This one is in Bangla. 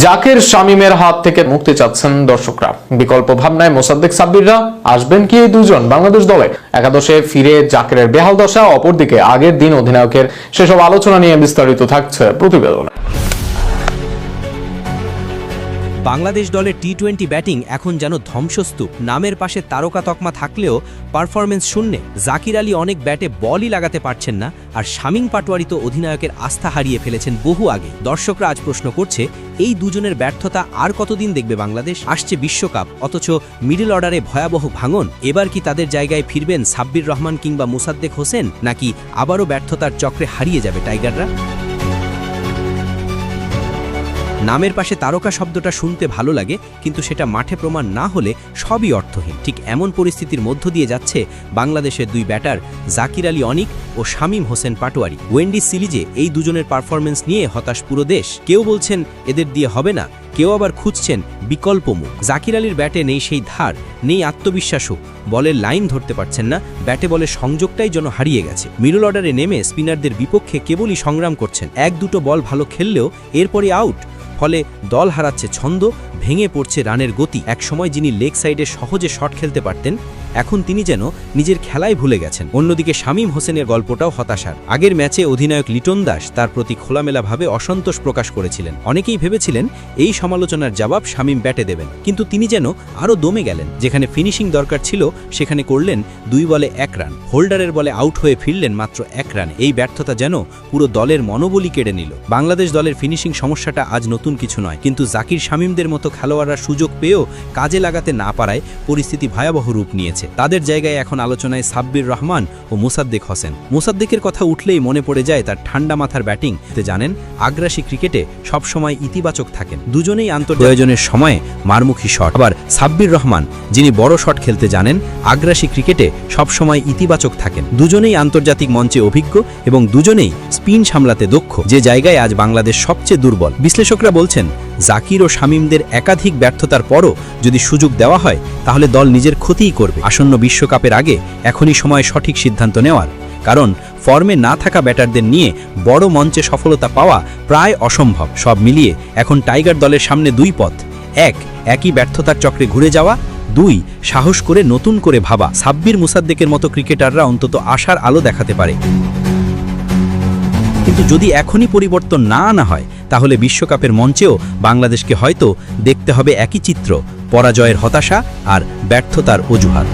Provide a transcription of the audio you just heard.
জাকির শামীমের হাত থেকে মুক্তি চাচ্ছেন দর্শকরা। বিকল্প ভাবনায় মোসাদ্দেক সাব্বিররা আসবেন কি এই দুজন বাংলাদেশ দলে? একাদশে ফিরে জাকিরের বেহাল দশা, অপরদিকে আগের দিন অধিনায়কের সেসব আলোচনা নিয়ে বিস্তারিত থাকছে প্রতিবেদনে। বাংলাদেশ দলের টি-20 ব্যাটিং এখন যেন ধ্বংসস্তূপ। নামের পাশে তারকা তকমা থাকলেও পারফরমেন্স শূন্যে। জাকির আলী অনেক ব্যাটে বলই লাগাতে পারছেন না, আর শামীম পাটোয়ারি তো অধিনায়কের আস্থা হারিয়ে ফেলেছেন বহু আগে। দর্শকরা আজ প্রশ্ন করছে, এই দুজনের ব্যর্থতা আর কতদিন দেখবে বাংলাদেশ? আসছে বিশ্বকাপ, অথচ মিডল অর্ডারে ভয়াবহ ভাঙন। এবার কি তাদের জায়গায় ফিরবেন সাব্বির রহমান কিংবা মোসাদ্দেক হোসেন, নাকি আবারও ব্যর্থতার চক্রে হারিয়ে যাবে টাইগাররা? নামের পাশে তারকা শব্দটা শুনতে ভালো লাগে, কিন্তু সেটা মাঠে প্রমাণ না হলে সবই অর্থহীন। ঠিক এমন পরিস্থিতির মধ্য দিয়ে যাচ্ছে বাংলাদেশের দুই ব্যাটার জাকির আলী অনিক ও শামীম হোসেন পাটোয়ারি। ওয়েন্ডিজ সিরিজে এই দুজনের পারফরমেন্স নিয়ে হতাশ পুরো দেশ। কেউ বলছেন এদের দিয়ে হবে না, কেউ আবার খুঁজছেন বিকল্প মুখ। জাকির আলীর ব্যাটে নেই সেই ধার, নেই আত্মবিশ্বাসও, বলের লাইন ধরতে পারছেন না, ব্যাটে বলের সংযোগটাই যেন হারিয়ে গেছে। মিডল অর্ডারে নেমে স্পিনারদের বিপক্ষে কেবলই সংগ্রাম করছেন। এক দুটো বল ভালো খেললেও এরপরই আউট, ফলে দল হারাচ্ছে ছন্দ, ভেঙে পড়ছে রানের গতি। একসময় যিনি লেগ সাইডে সহজে শট খেলতে পারতেন, এখন তিনি যেন নিজের খেলায় ভুলে গেছেন। অন্যদিকে শামীম হোসেনের গল্পটাও হতাশার। আগের ম্যাচে অধিনায়ক লিটন দাস তার প্রতি খোলামেলাভাবে অসন্তোষ প্রকাশ করেছিলেন। অনেকেই ভেবেছিলেন এই সমালোচনার জবাব শামীম ব্যাটে দেবেন, কিন্তু তিনি যেন আরও দমে গেলেন। যেখানে ফিনিশিং দরকার ছিল সেখানে করলেন 2 বলে 1 রান। হোল্ডারের বলে আউট হয়ে ফিরলেন মাত্র 1 রানে। এই ব্যর্থতা যেন পুরো দলের মনোবলই কেড়ে নিল। বাংলাদেশ দলের ফিনিশিং সমস্যাটা আজ নতুন কিছু নয়, কিন্তু জাকির শামীমদের মতো খেলোয়াড়রা সুযোগ পেয়েও কাজে লাগাতে না পারায় পরিস্থিতি ভয়াবহ রূপ নিয়েছে। তাদের জায়গায় এখন আলোচনায় সাব্বির রহমান ও মোসাদ্দেক হোসেন। মোসাদ্দেকের কথা উঠলেই মনে পড়ে যায় তার ঠান্ডা মাথার ব্যাটিং। জানেন, আগ্রাসী ক্রিকেটে সবসময় ইতিবাচক থাকেন। দুজনেই প্রয়োজনের সময়ে মারমুখী শট। আবার সাব্বির রহমান, যিনি বড় শট খেলতে জানেন, আগ্রাসী ক্রিকেটে সবসময় ইতিবাচক থাকেন। দুজনেই আন্তর্জাতিক মঞ্চে অভিজ্ঞ এবং দুজনেই স্পিন সামলাতে দক্ষ, যে জায়গায় আজ বাংলাদেশ সবচেয়ে দুর্বল। বিশ্লেষকরা বলছেন, জাকির ও শামীমদের একাধিক ব্যর্থতার পরও যদি সুযোগ দেওয়া হয় তাহলে দল নিজের ক্ষতিই করবে। আসন্ন বিশ্বকাপের আগে এখনই সময় সঠিক সিদ্ধান্ত নেওয়ার, কারণ ফর্মে না থাকা ব্যাটারদের নিয়ে বড় মঞ্চে সফলতা পাওয়া প্রায় অসম্ভব। সব মিলিয়ে এখন টাইগার দলের সামনে 2 পথ। একই ব্যর্থতার চক্রে ঘুরে যাওয়া, 2 সাহস করে নতুন করে ভাবা। সাব্বির মোসাদ্দেকের মতো ক্রিকেটাররা অন্তত আশার আলো দেখাতে পারে। কিন্তু যদি এখনই পরিবর্তন না আনা হয় তাহলে বিশ্বকাপের মঞ্চেও বাংলাদেশকে হয়তো দেখতে হবে একই চিত্র, পরাজয়ের হতাশা আর ব্যর্থতার অজুহাত।